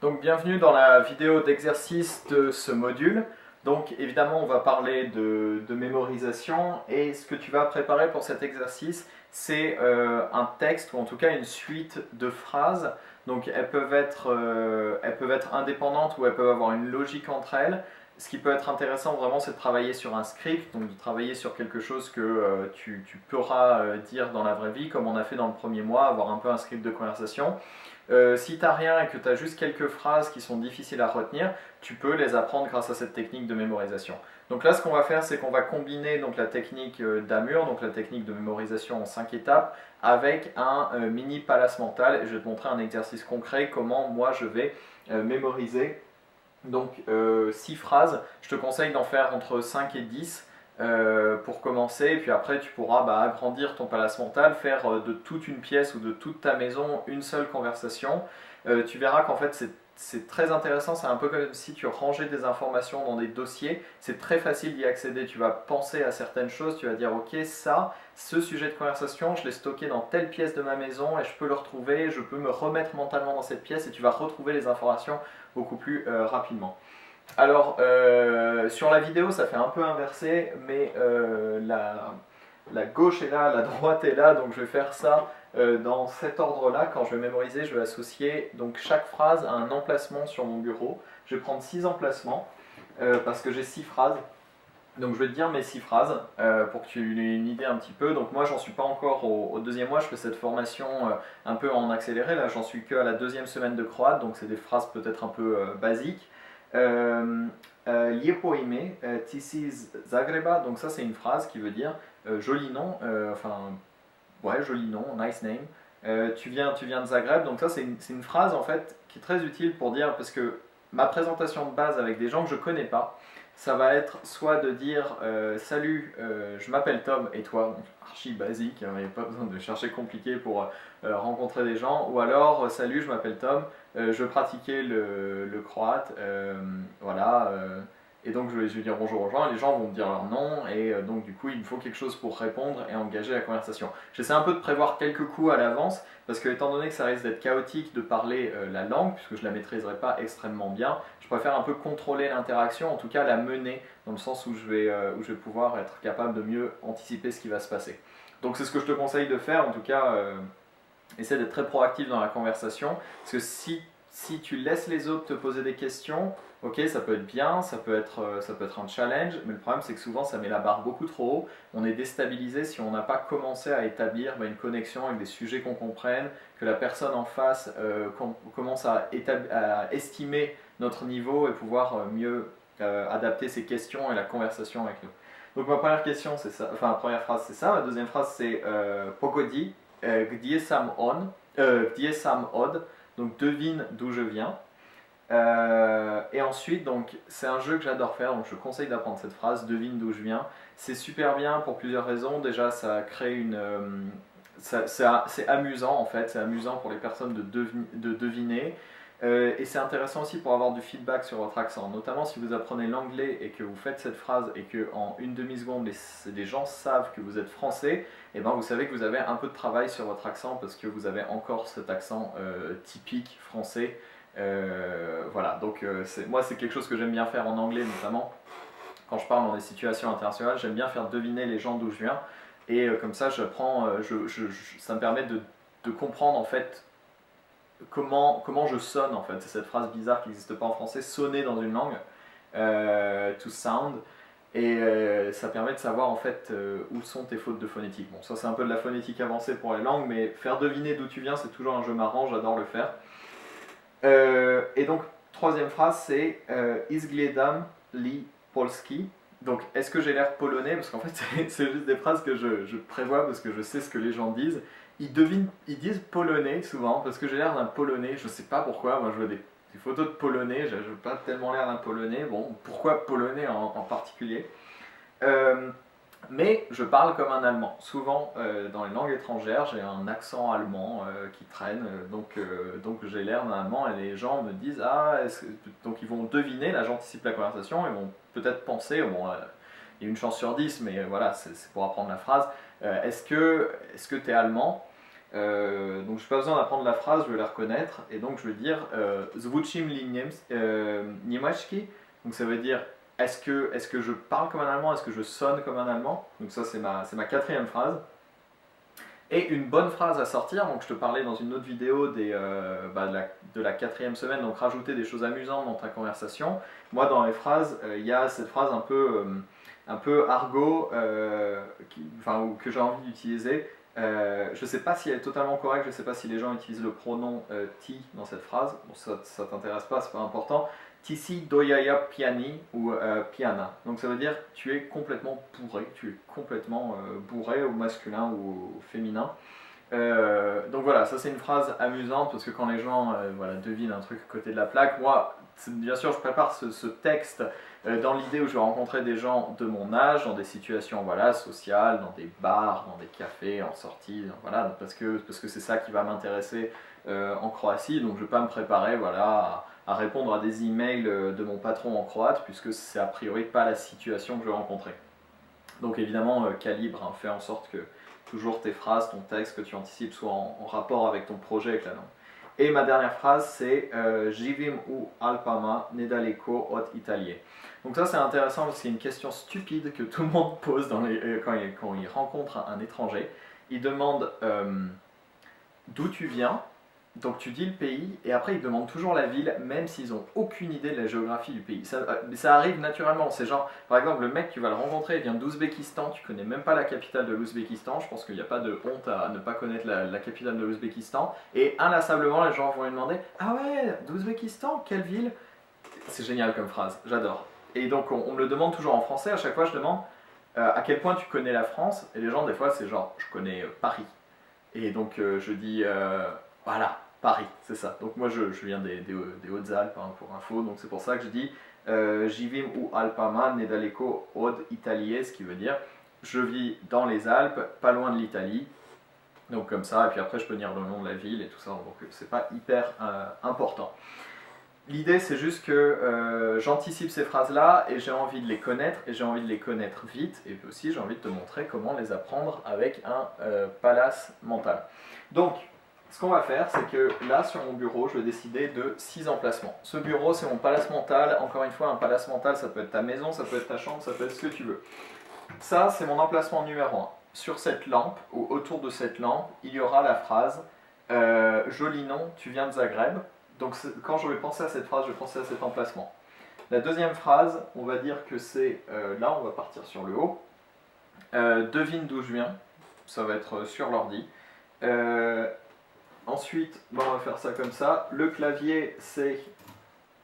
Donc bienvenue dans la vidéo d'exercice de ce module. Donc évidemment on va parler de mémorisation et ce que tu vas préparer pour cet exercice c'est un texte ou en tout cas une suite de phrases. Donc elles peuvent être indépendantes ou elles peuvent avoir une logique entre elles. Ce qui peut être intéressant vraiment c'est de travailler sur un script, donc de travailler sur quelque chose que tu pourras dire dans la vraie vie comme on a fait dans le premier mois, avoir un peu un script de conversation. Si tu n'as rien et que tu as juste quelques phrases qui sont difficiles à retenir, tu peux les apprendre grâce à cette technique de mémorisation. Donc là, ce qu'on va faire, c'est qu'on va combiner donc, la technique d'Amur, donc la technique de mémorisation en 5 étapes, avec un mini palace mental. Et je vais te montrer un exercice concret, comment moi je vais mémoriser. Donc 6 phrases, je te conseille d'en faire entre 5 et 10 pour commencer, et puis après tu pourras agrandir ton palace mental, faire de toute une pièce ou de toute ta maison une seule conversation. Tu verras qu'en fait c'est très intéressant, c'est un peu comme si tu rangeais des informations dans des dossiers, c'est très facile d'y accéder, tu vas penser à certaines choses, tu vas dire ok ce sujet de conversation je l'ai stocké dans telle pièce de ma maison et je peux le retrouver, je peux me remettre mentalement dans cette pièce et tu vas retrouver les informations beaucoup plus rapidement. Alors, sur la vidéo, ça fait un peu inversé, mais la gauche est là, la droite est là, donc je vais faire ça dans cet ordre-là. Quand je vais mémoriser, je vais associer donc chaque phrase à un emplacement sur mon bureau. Je vais prendre 6 emplacements, parce que j'ai 6 phrases. Donc je vais te dire mes 6 phrases pour que tu aies une idée un petit peu. Donc moi j'en suis pas encore au deuxième mois, je fais cette formation un peu en accéléré, là j'en suis que à la deuxième semaine de croate, donc c'est des phrases peut-être un peu basiques. Lijepo ime, ti si iz Zagreba, donc ça c'est une phrase qui veut dire joli nom, ouais joli nom, nice name. Tu viens de Zagreb, donc ça c'est une phrase en fait qui est très utile pour dire, parce que ma présentation de base avec des gens que je connais pas, ça va être soit de dire salut, je m'appelle Tom et toi, donc archi basique, il n'y a pas besoin de chercher compliqué pour rencontrer des gens, ou alors salut, je m'appelle Tom, je pratiquais le croate, voilà, et donc je vais dire bonjour aux gens, et les gens vont me dire leur nom, et donc du coup il me faut quelque chose pour répondre et engager la conversation. J'essaie un peu de prévoir quelques coups à l'avance, parce que étant donné que ça risque d'être chaotique de parler la langue, puisque je ne la maîtriserai pas extrêmement bien, je préfère un peu contrôler l'interaction, en tout cas la mener, dans le sens où je vais pouvoir être capable de mieux anticiper ce qui va se passer. Donc c'est ce que je te conseille de faire, en tout cas essaie d'être très proactif dans la conversation, parce que si tu laisses les autres te poser des questions, ok, ça peut être bien, ça peut être un challenge, mais le problème c'est que souvent ça met la barre beaucoup trop haut, on est déstabilisé si on n'a pas commencé à établir une connexion avec des sujets qu'on comprenne, que la personne en face commence à estimer notre niveau et pouvoir mieux adapter ses questions et la conversation avec nous. Donc ma première question c'est ça, enfin ma première phrase c'est ça, ma deuxième phrase c'est Pogodi, gdje sam on, gdje sam od, donc devine d'où je viens. Et ensuite, donc c'est un jeu que j'adore faire, donc je conseille d'apprendre cette phrase, devine d'où je viens. C'est super bien pour plusieurs raisons. Déjà, ça crée une, c'est amusant en fait, c'est amusant pour les personnes de deviner. Et c'est intéressant aussi pour avoir du feedback sur votre accent, notamment si vous apprenez l'anglais et que vous faites cette phrase et qu'en une demi-seconde les gens savent que vous êtes français, et ben vous savez que vous avez un peu de travail sur votre accent parce que vous avez encore cet accent typique français. Voilà, donc moi c'est quelque chose que j'aime bien faire en anglais notamment, quand je parle dans des situations internationales, j'aime bien faire deviner les gens d'où je viens, et comme ça j'apprends, ça me permet de comprendre en fait comment je sonne en fait, c'est cette phrase bizarre qui n'existe pas en français, sonner dans une langue, to sound, et ça permet de savoir en fait où sont tes fautes de phonétique. Bon, ça c'est un peu de la phonétique avancée pour les langues, mais faire deviner d'où tu viens c'est toujours un jeu marrant, j'adore le faire. Et donc, troisième phrase, c'est Izgliedam li polski. Donc, est-ce que j'ai l'air polonais? Parce qu'en fait, c'est juste des phrases que je prévois parce que je sais ce que les gens disent. Ils disent polonais souvent parce que j'ai l'air d'un polonais. Je sais pas pourquoi. Moi, je vois des photos de polonais. Je n'ai pas tellement l'air d'un polonais. Bon, pourquoi polonais en particulier? Mais je parle comme un allemand. Souvent, dans les langues étrangères, j'ai un accent allemand qui traîne, donc j'ai l'air d'un allemand et les gens me disent ah, donc ils vont deviner, là j'anticipe la conversation, ils vont peut-être penser, bon, il y a une chance sur 10, mais voilà, c'est pour apprendre la phrase, est-ce que tu es allemand? Donc je n'ai pas besoin d'apprendre la phrase, je vais la reconnaître. Et donc je vais dire Zvučim li niemiecki. Donc ça veut dire est-ce que je parle comme un allemand, est-ce que je sonne comme un allemand. Donc ça c'est ma quatrième phrase. Et une bonne phrase à sortir, donc je te parlais dans une autre vidéo de la quatrième semaine, donc rajouter des choses amusantes dans ta conversation. Moi dans les phrases, il y a cette phrase un peu argot que j'ai envie d'utiliser. Je ne sais pas si elle est totalement correcte, je ne sais pas si les gens utilisent le pronom ti dans cette phrase, bon, ça ne t'intéresse pas, c'est pas important. Tisi doyaya piani ou piana. Donc ça veut dire tu es complètement bourré, tu es complètement bourré au masculin ou au féminin. Donc voilà, ça c'est une phrase amusante parce que quand les gens voilà, devinent un truc à côté de la plaque, moi bien sûr je prépare ce texte dans l'idée où je vais rencontrer des gens de mon âge, dans des situations voilà, sociales, dans des bars, dans des cafés, en sortie, voilà, parce que c'est ça qui va m'intéresser en Croatie, donc je ne vais pas me préparer voilà, à répondre à des emails de mon patron en croate, puisque c'est a priori pas la situation que je vais rencontrer. Donc évidemment, calibre, hein, fais en sorte que toujours tes phrases, ton texte que tu anticipes soient en rapport avec ton projet, avec la langue. Et ma dernière phrase, c'est Živim u Alpama nedaleko od Italije. Donc ça c'est intéressant parce que c'est une question stupide que tout le monde pose quand il rencontre un étranger. Il demande d'où tu viens. Donc tu dis le pays et après ils demandent toujours la ville même s'ils n'ont aucune idée de la géographie du pays. Ça arrive naturellement, c'est genre par exemple le mec tu vas le rencontrer, il vient d'Ouzbékistan, tu connais même pas la capitale de l'Ouzbékistan, je pense qu'il n'y a pas de honte à ne pas connaître la capitale de l'Ouzbékistan et inlassablement les gens vont lui demander ah ouais d'Ouzbékistan, quelle ville? C'est génial comme phrase, j'adore. Et donc on me le demande toujours en français, à chaque fois je demande à quel point tu connais la France et les gens des fois c'est genre je connais Paris. Et donc je dis voilà, Paris, c'est ça. Donc moi je viens des Hautes-Alpes hein, pour info, donc c'est pour ça que je dis Živim u Alpama nedaleko od Italije, ce qui veut dire je vis dans les Alpes, pas loin de l'Italie. Donc comme ça, et puis après je peux dire le nom de la ville et tout ça, donc c'est pas hyper important. L'idée c'est juste que j'anticipe ces phrases-là et j'ai envie de les connaître et j'ai envie de les connaître vite et puis aussi j'ai envie de te montrer comment les apprendre avec un palace mental. Donc ce qu'on va faire, c'est que là, sur mon bureau, je vais décider de 6 emplacements. Ce bureau, c'est mon palace mental. Encore une fois, un palace mental, ça peut être ta maison, ça peut être ta chambre, ça peut être ce que tu veux. Ça, c'est mon emplacement numéro 1. Sur cette lampe, ou autour de cette lampe, il y aura la phrase « Joli nom, tu viens de Zagreb ». Donc quand je vais penser à cette phrase, je vais penser à cet emplacement. La deuxième phrase, on va dire que c'est, là, on va partir sur le haut. Devine d'où je viens. Ça va être sur l'ordi. Ensuite, bon, on va faire ça comme ça. Le clavier, c'est...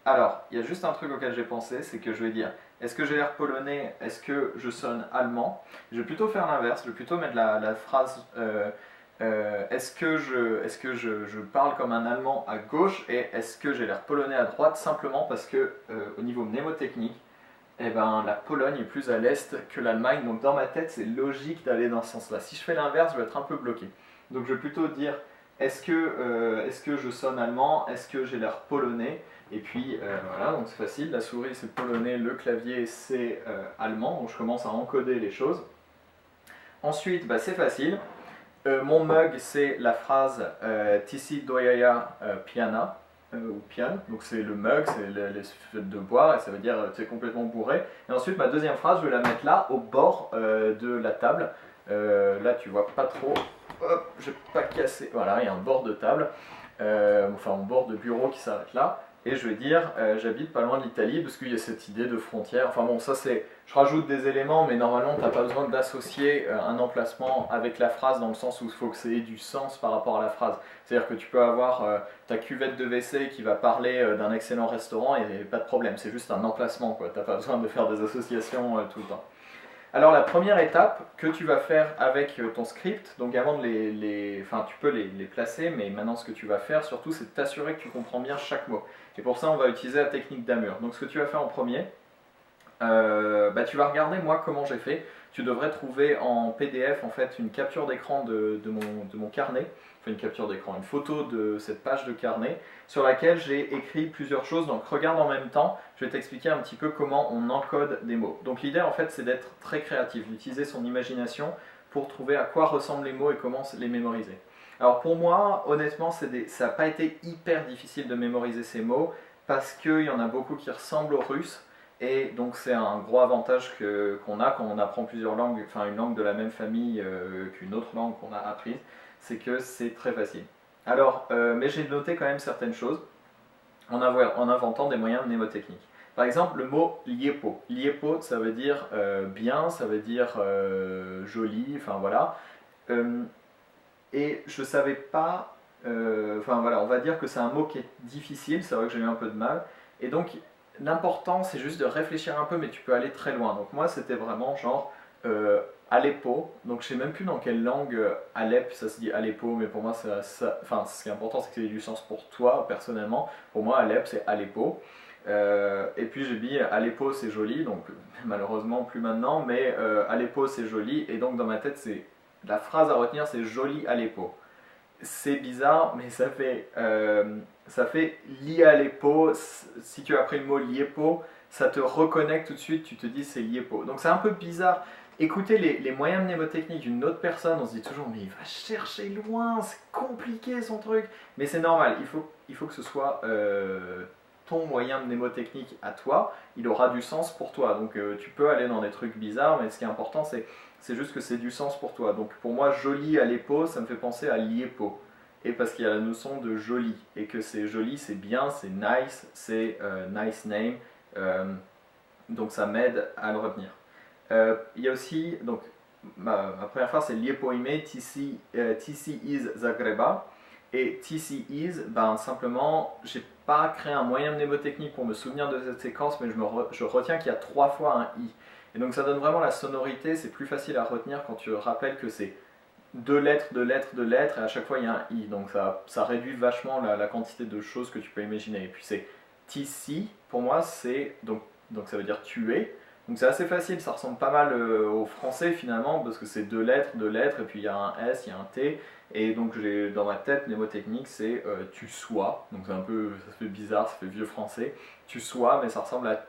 Alors, il y a juste un truc auquel j'ai pensé, c'est que je vais dire, est-ce que j'ai l'air polonais, est-ce que je sonne allemand? Je vais plutôt faire l'inverse, je vais plutôt mettre la phrase est-ce que je parle comme un allemand à gauche et est-ce que j'ai l'air polonais à droite, simplement parce que au niveau mnémotechnique, eh ben, la Pologne est plus à l'est que l'Allemagne, donc dans ma tête, c'est logique d'aller dans ce sens-là. Si je fais l'inverse, je vais être un peu bloqué. Donc je vais plutôt dire est-ce que je sonne allemand? Est-ce que j'ai l'air polonais? Et puis voilà, donc c'est facile, la souris c'est polonais, le clavier c'est allemand, donc je commence à encoder les choses. Ensuite, bah, c'est facile, mon mug c'est la phrase Tisi doyaya piana, ou pian, donc c'est le mug, c'est le fait de boire, et ça veut dire tu es complètement bourré. Et ensuite ma deuxième phrase, je vais la mettre là, au bord de la table, là tu vois pas trop. Hop, je vais pas casser, voilà, il y a un bord de table, enfin un bord de bureau qui s'arrête là, et je vais dire j'habite pas loin de l'Italie parce qu'il y a cette idée de frontière, enfin bon ça c'est, je rajoute des éléments mais normalement t'as pas besoin d'associer un emplacement avec la phrase dans le sens où il faut que ça ait du sens par rapport à la phrase, c'est à dire que tu peux avoir ta cuvette de WC qui va parler d'un excellent restaurant et pas de problème, c'est juste un emplacement quoi, t'as pas besoin de faire des associations tout le temps. Alors la première étape que tu vas faire avec ton script, donc avant de enfin tu peux les placer, mais maintenant ce que tu vas faire surtout c'est de t'assurer que tu comprends bien chaque mot. Et pour ça on va utiliser la technique d'Amur. Donc ce que tu vas faire en premier, bah, tu vas regarder moi comment j'ai fait. Tu devrais trouver en PDF en fait une capture d'écran de mon carnet, enfin une capture d'écran, une photo de cette page de carnet sur laquelle j'ai écrit plusieurs choses, donc regarde en même temps, je vais t'expliquer un petit peu comment on encode des mots. Donc l'idée en fait c'est d'être très créatif, d'utiliser son imagination pour trouver à quoi ressemblent les mots et comment les mémoriser. Alors pour moi, honnêtement, ça n'a pas été hyper difficile de mémoriser ces mots parce qu'il y en a beaucoup qui ressemblent au russe et donc c'est un gros avantage qu'on a quand on apprend plusieurs langues, enfin une langue de la même famille qu'une autre langue qu'on a apprise, c'est que c'est très facile. Alors, mais j'ai noté quand même certaines choses en inventant des moyens mnémotechniques. Par exemple, le mot liepo. Liepo, ça veut dire bien, ça veut dire joli, enfin voilà. Euh, et je savais pas. Enfin voilà, on va dire que c'est un mot qui est difficile, c'est vrai que j'ai eu un peu de mal. Et donc, l'important, c'est juste de réfléchir un peu, mais tu peux aller très loin. Donc, moi, c'était vraiment genre Aleppo. Donc, je sais même plus dans quelle langue Alep, ça se dit Aleppo, mais pour moi, enfin, ce qui est important, c'est que ça ait du sens pour toi, personnellement. Pour moi, Alep, c'est Aleppo. Et puis j'ai dit Aleppo c'est joli, donc malheureusement plus maintenant, mais Aleppo c'est joli, et donc dans ma tête c'est la phrase à retenir, c'est joli Aleppo. C'est bizarre, mais ça fait lié Aleppo. Si tu as pris le mot liepo, ça te reconnecte tout de suite, tu te dis c'est liepo. Donc c'est un peu bizarre. Écouter les moyens mnémotechniques d'une autre personne, on se dit toujours mais il va chercher loin, c'est compliqué son truc. Mais c'est normal, il faut que ce soit ton moyen mnémotechnique à toi, il aura du sens pour toi. Donc tu peux aller dans des trucs bizarres, mais ce qui est important c'est juste que c'est du sens pour toi. Donc pour moi, joli Aleppo, ça me fait penser à Liepo. Et parce qu'il y a la notion de joli. Et que c'est joli, c'est bien, c'est nice, c'est nice name. Euh, donc ça m'aide à le retenir. Il y a aussi, donc ma première phrase c'est Liepo ime, TC is Zagreba. Et TC is, ben simplement, j'ai pas créé un moyen mnémotechnique pour me souvenir de cette séquence, mais je retiens qu'il y a 3 fois un i. Et donc ça donne vraiment la sonorité, c'est plus facile à retenir quand tu rappelles que c'est 2 lettres, 2 lettres, 2 lettres, et à chaque fois il y a un i. Donc ça réduit vachement la quantité de choses que tu peux imaginer. Et puis c'est TC, pour moi, c'est donc ça veut dire tuer. Donc c'est assez facile, ça ressemble pas mal au français finalement, parce que c'est 2 lettres, 2 lettres, et puis il y a un S, il y a un T. Et donc j'ai dans ma tête, mnémotechnique, c'est tu sois. Donc c'est un peu, ça fait bizarre, ça fait vieux français. Tu sois, mais ça ressemble à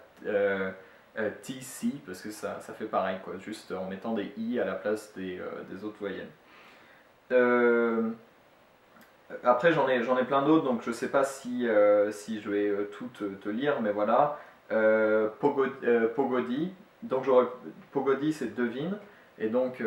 TC, parce que ça fait pareil, quoi, juste en mettant des I à la place des autres voyelles. Euh, Après j'en ai plein d'autres, donc je sais pas si je vais tout te lire, mais voilà. Pogodi, donc Pogodi c'est devine, et donc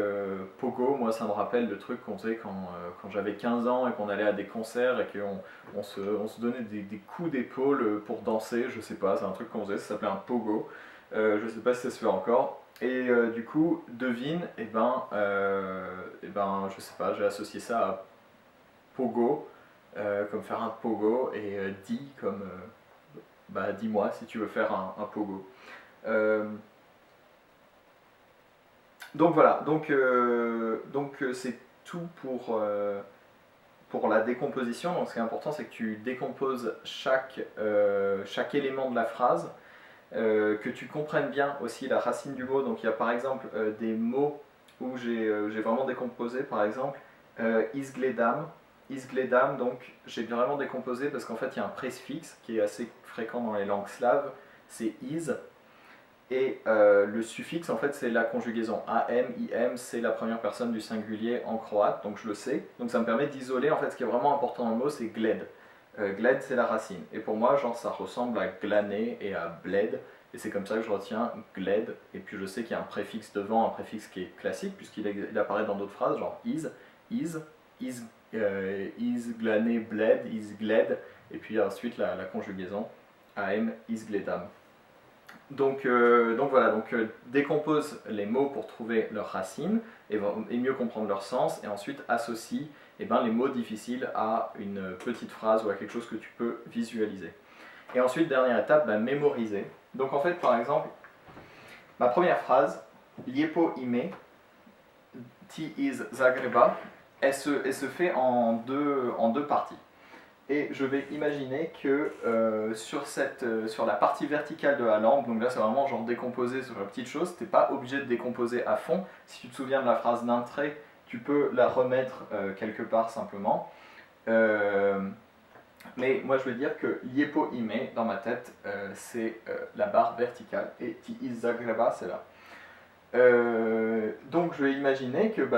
Pogo, moi ça me rappelle le truc qu'on faisait quand j'avais 15 ans et qu'on allait à des concerts et qu'on on se donnait des coups d'épaule pour danser, je sais pas, c'est un truc qu'on faisait, ça s'appelait un Pogo, je sais pas si ça se fait encore. Et du coup, devine, et ben je sais pas, j'ai associé ça à Pogo, comme faire un Pogo, et dis comme bah dis-moi si tu veux faire un pogo. Euh, donc voilà, donc c'est tout pour la décomposition. Donc ce qui est important, c'est que tu décomposes chaque élément de la phrase, que tu comprennes bien aussi la racine du mot. Donc il y a par exemple des mots où j'ai vraiment décomposé, par exemple isgledam. Isgledam, donc j'ai vraiment décomposé parce qu'en fait il y a un préfixe qui est assez fréquent dans les langues slaves, c'est is, et le suffixe en fait c'est la conjugaison am, im, c'est la première personne du singulier en croate, donc je le sais, donc ça me permet d'isoler en fait ce qui est vraiment important dans le mot, c'est gled. Gled c'est la racine, et pour moi genre ça ressemble à glaner et à bled, et c'est comme ça que je retiens gled, et puis je sais qu'il y a un préfixe devant, un préfixe qui est classique puisqu'il apparaît dans d'autres phrases, genre is, is glané, bled, is gled, et puis ensuite la conjugaison am, is gledam. Donc voilà, décompose les mots pour trouver leurs racines et mieux comprendre leur sens, et ensuite associe les mots difficiles à une petite phrase ou à quelque chose que tu peux visualiser. Et ensuite, dernière étape, mémoriser. Donc en fait, par exemple, ma première phrase, Liepo ime, ti is Zagreba, elle se fait en deux parties. Et je vais imaginer que sur la partie verticale de la langue, donc là c'est vraiment genre décomposé sur la petite chose, tu n'es pas obligé de décomposer à fond. Si tu te souviens de la phrase d'un trait, tu peux la remettre quelque part simplement. Mais moi je veux dire que Liepo ime, dans ma tête, c'est la barre verticale, et Ti is Zagreba, c'est là. Donc je vais imaginer que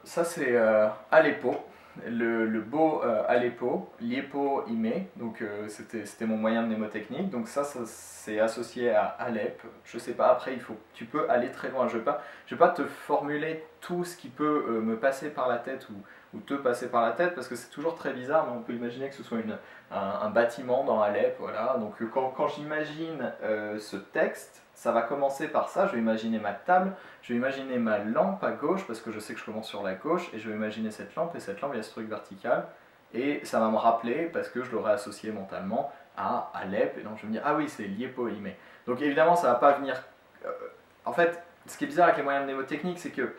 ça c'est Aleppo. le beau Aleppo, Liepo Ime, donc c'était mon moyen mnémotechnique, donc ça c'est associé à Alep, je sais pas, après tu peux aller très loin, je vais pas te formuler tout ce qui peut me passer par la tête ou te passer par la tête, parce que c'est toujours très bizarre, mais on peut imaginer que ce soit un bâtiment dans Alep, voilà, donc quand j'imagine ce texte, ça va commencer par ça, je vais imaginer ma table, je vais imaginer ma lampe à gauche, parce que je sais que je commence sur la gauche, et je vais imaginer cette lampe, et cette lampe, il y a ce truc vertical, et ça va me rappeler, parce que je l'aurais associé mentalement à Alep, et donc je vais me dire, ah oui, c'est Liepo Ime. Donc évidemment, ça va pas venir... en fait, ce qui est bizarre avec les moyens mnémotechniques, c'est que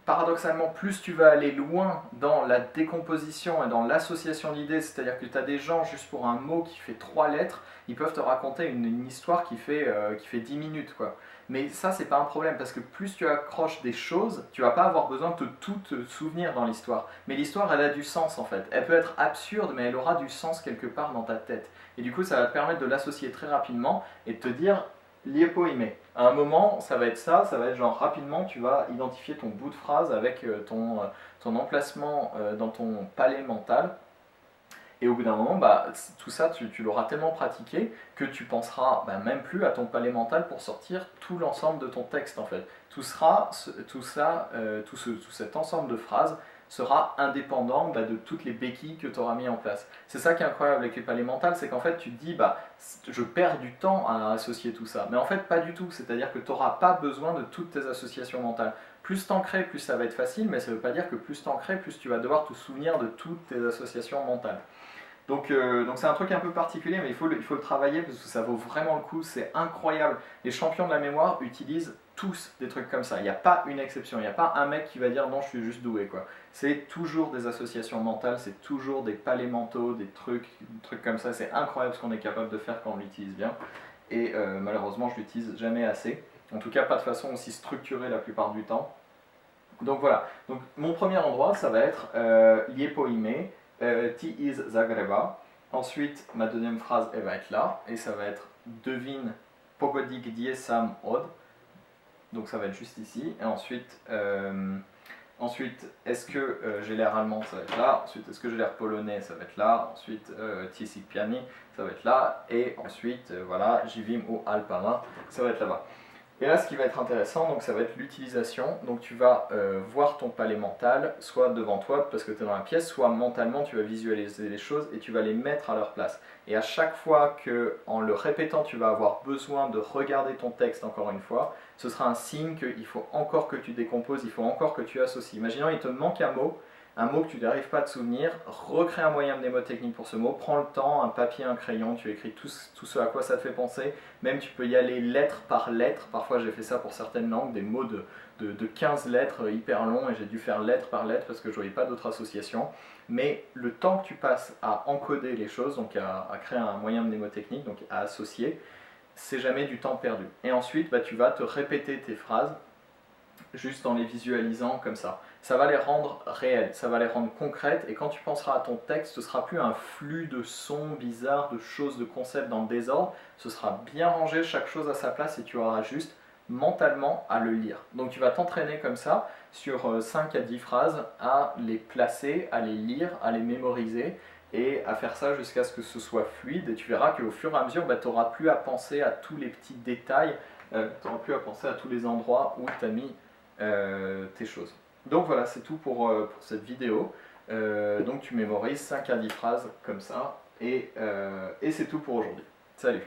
paradoxalement, plus tu vas aller loin dans la décomposition et dans l'association d'idées, c'est-à-dire que tu as des gens, juste pour un mot qui fait 3 lettres, ils peuvent te raconter une histoire qui fait 10 minutes, quoi. Mais ça, c'est pas un problème, parce que plus tu accroches des choses, tu vas pas avoir besoin de tout te souvenir dans l'histoire. Mais l'histoire, elle a du sens, en fait. Elle peut être absurde, mais elle aura du sens quelque part dans ta tête. Et du coup, ça va te permettre de l'associer très rapidement et de te dire, Liepo Ime. À un moment, ça va être ça, ça va être genre rapidement, tu vas identifier ton bout de phrase avec ton emplacement dans ton palais mental. Et au bout d'un moment, bah, tout ça, tu l'auras tellement pratiqué que tu penseras bah, même plus à ton palais mental pour sortir tout l'ensemble de ton texte en fait. Tout cet ensemble de phrases sera indépendant bah, de toutes les béquilles que tu auras mis en place. C'est ça qui est incroyable avec les palais mentales, c'est qu'en fait tu te dis bah je perds du temps à associer tout ça. Mais en fait pas du tout, c'est-à-dire que tu n'auras pas besoin de toutes tes associations mentales. Plus t'en crées, plus ça va être facile, mais ça ne veut pas dire que plus t'en crées, plus tu vas devoir te souvenir de toutes tes associations mentales. Donc c'est un truc un peu particulier, mais il faut le travailler parce que ça vaut vraiment le coup, c'est incroyable. Les champions de la mémoire utilisent tous des trucs comme ça, il n'y a pas une exception, il n'y a pas un mec qui va dire non je suis juste doué quoi. C'est toujours des associations mentales, c'est toujours des palais mentaux, des trucs comme ça, c'est incroyable ce qu'on est capable de faire quand on l'utilise bien. Et malheureusement je l'utilise jamais assez, en tout cas pas de façon aussi structurée la plupart du temps. Donc voilà, donc mon premier endroit ça va être Liepo Ime, Ti iz Zagreba. Ensuite, ma deuxième phrase, elle va être là, et ça va être devine pogodi gdje sam od. Donc ça va être juste ici. Et ensuite est-ce que j'ai l'air allemand, ça va être là. Ensuite, est-ce que j'ai l'air polonais, ça va être là. Ensuite, ti si piani, ça va être là. Et ensuite, voilà, j'ivim ou alpama, ça va être là-bas. Et là, ce qui va être intéressant, donc ça va être l'utilisation. Donc tu vas voir ton palais mental, soit devant toi parce que tu es dans la pièce, soit mentalement tu vas visualiser les choses et tu vas les mettre à leur place. Et à chaque fois que, en le répétant, tu vas avoir besoin de regarder ton texte encore une fois, ce sera un signe qu'il faut encore que tu décomposes, il faut encore que tu associes. Imaginons il te manque un mot que tu n'arrives pas à te souvenir, recrée un moyen mnémotechnique pour ce mot, prends le temps, un papier, un crayon, tu écris tout ce à quoi ça te fait penser, même tu peux y aller lettre par lettre, parfois j'ai fait ça pour certaines langues, des mots de 15 lettres hyper longs et j'ai dû faire lettre par lettre parce que je ne voyais pas d'autre association, mais le temps que tu passes à encoder les choses, donc à créer un moyen mnémotechnique, donc à associer, c'est jamais du temps perdu. Et ensuite, bah, tu vas te répéter tes phrases, juste en les visualisant comme ça. Ça va les rendre réelles, ça va les rendre concrètes, et quand tu penseras à ton texte, ce sera plus un flux de sons bizarres, de choses, de concepts dans le désordre, ce sera bien rangé, chaque chose à sa place, et tu auras juste mentalement à le lire. Donc tu vas t'entraîner comme ça, sur 5 à 10 phrases, à les placer, à les lire, à les mémoriser, et à faire ça jusqu'à ce que ce soit fluide, et tu verras qu'au fur et à mesure, bah, tu n'auras plus à penser à tous les petits détails, tu n'auras plus à penser à tous les endroits où tu as mis tes choses. Donc voilà, c'est tout pour cette vidéo. Donc tu mémorises 5 à 10 phrases comme ça, et c'est tout pour aujourd'hui. Salut!